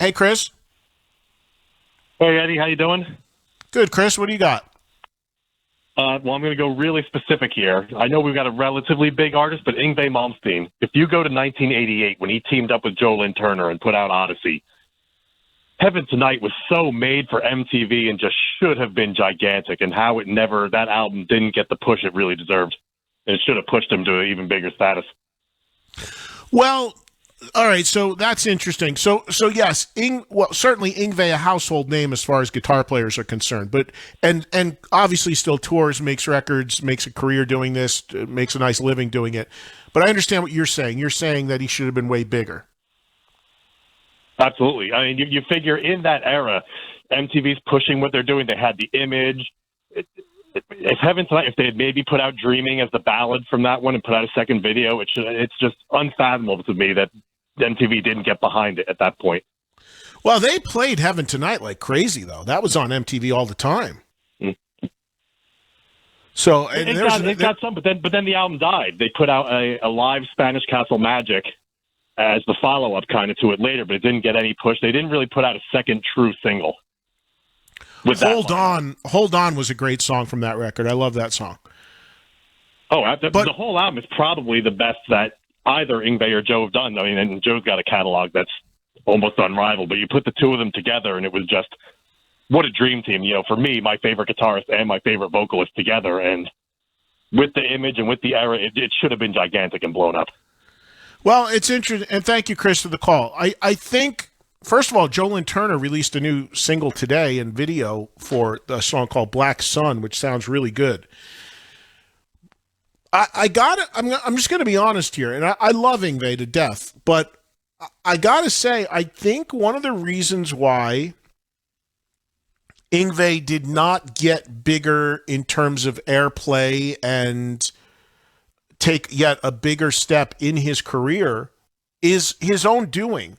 Hey, Chris. Hey, Eddie, how you doing? Good, Chris. What do you got? Well, I'm going to go really specific here. I know we've got a relatively big artist, but Yngwie Malmsteen. If you go to 1988 when he teamed up with Joe Lynn Turner and put out Odyssey, Heaven Tonight was so made for MTV and just should have been gigantic, and how that album didn't get the push it really deserved. And it should have pushed him to an even bigger status. Well, all right, so that's interesting. So yes, certainly Yngwie a household name as far as guitar players are concerned, but and obviously still tours, makes records, makes a career doing this, makes a nice living doing it. But I understand what you're saying. You're saying that he should have been way bigger. Absolutely. I mean, you figure in that era, MTV's pushing what they're doing. They had the image. If Heaven Tonight, if they had maybe put out Dreaming as the ballad from that one and put out a second video, it's just unfathomable to me that MTV didn't get behind it at that point. Well, they played Heaven Tonight like crazy, though. That was on MTV all the time. So it got some, but then the album died. They put out a live Spanish Castle Magic as the follow-up kind of to it later, but it didn't get any push. They didn't really put out a second true single. Hold On was a great song from that record. I love that song. The whole album is probably the best that either Yngwie or Joe have done. I mean, and Joe's got a catalog that's almost unrivaled, but you put the two of them together and it was just, what a dream team. You know, for me, my favorite guitarist and my favorite vocalist together, and with the image and with the era, it should have been gigantic and blown up. Well, it's interesting, and thank you, Chris, for the call. I think, first of all, Joe Lynn Turner released a new single today and video for a song called Black Sun, which sounds really good. I'm just going to be honest here, and I love Yngwie to death, but I got to say, I think one of the reasons why Yngwie did not get bigger in terms of airplay and take yet a bigger step in his career is his own doing.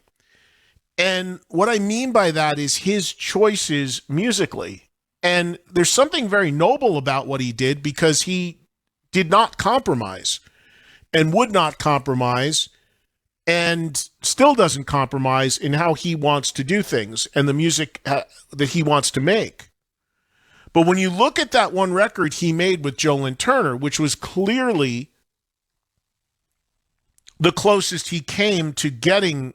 And what I mean by that is his choices musically. And there's something very noble about what he did, because he did not compromise and would not compromise and still doesn't compromise in how he wants to do things and the music that he wants to make. But when you look at that one record he made with Joe Lynn Turner, which was clearly the closest he came to getting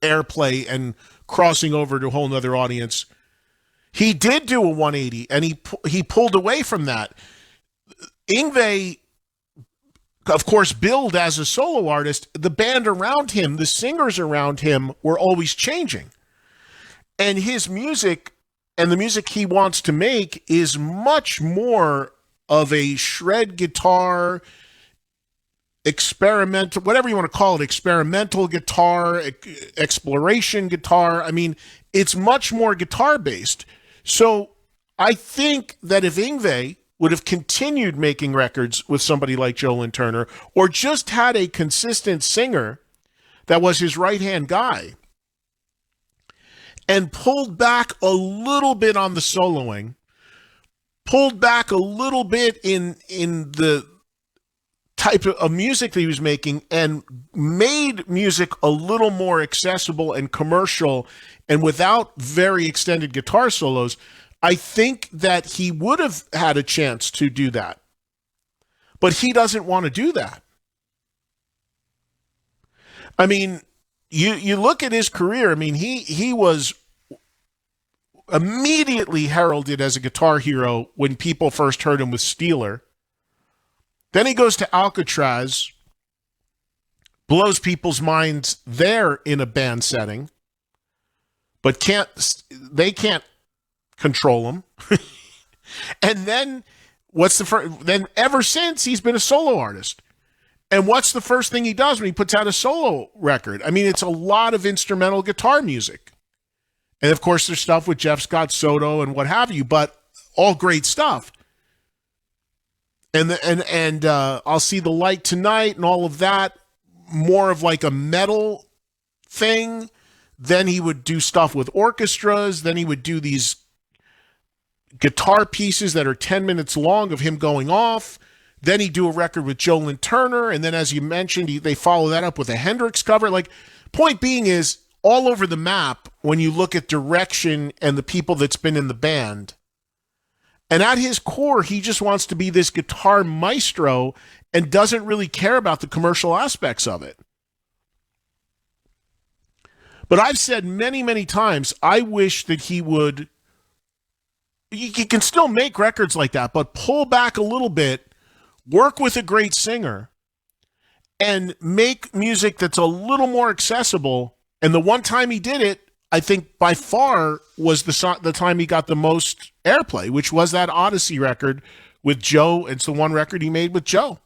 airplay and crossing over to a whole nother audience, he did do a 180, and he pulled away from that. Yngwie, of course, billed as a solo artist. The band around him, the singers around him, were always changing. And his music and the music he wants to make is much more of a shred guitar, experimental, whatever you want to call it, experimental guitar, exploration guitar. I mean, it's much more guitar-based. So I think that if Yngwie would have continued making records with somebody like Joe Lynn Turner, or just had a consistent singer that was his right-hand guy, and pulled back a little bit on the soloing, pulled back a little bit in the type of music that he was making, and made music a little more accessible and commercial and without very extended guitar solos, I think that he would have had a chance to do that. But he doesn't want to do that. I mean, you look at his career, I mean, he was immediately heralded as a guitar hero when people first heard him with Steeler. Then he goes to Alcatraz, blows people's minds there in a band setting, but they can't control him. And then then ever since, he's been a solo artist. And what's the first thing he does when he puts out a solo record? I mean, it's a lot of instrumental guitar music. And of course, there's stuff with Jeff Scott Soto and what have you, but all great stuff. And I'll See the Light Tonight and all of that, more of like a metal thing. Then he would do stuff with orchestras. Then he would do these guitar pieces that are 10 minutes long of him going off. Then he'd do a record with Joe Lynn Turner. And then, as you mentioned, they follow that up with a Hendrix cover. Like, point being is, all over the map when you look at direction and the people that's been in the band. And at his core, he just wants to be this guitar maestro and doesn't really care about the commercial aspects of it. But I've said many, many times, I wish that he would. You can still make records like that, but pull back a little bit, work with a great singer, and make music that's a little more accessible. And the one time he did it, I think by far was the time he got the most airplay, which was that Odyssey record with Joe. It's the one record he made with Joe.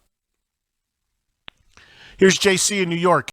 Here's JC in New York.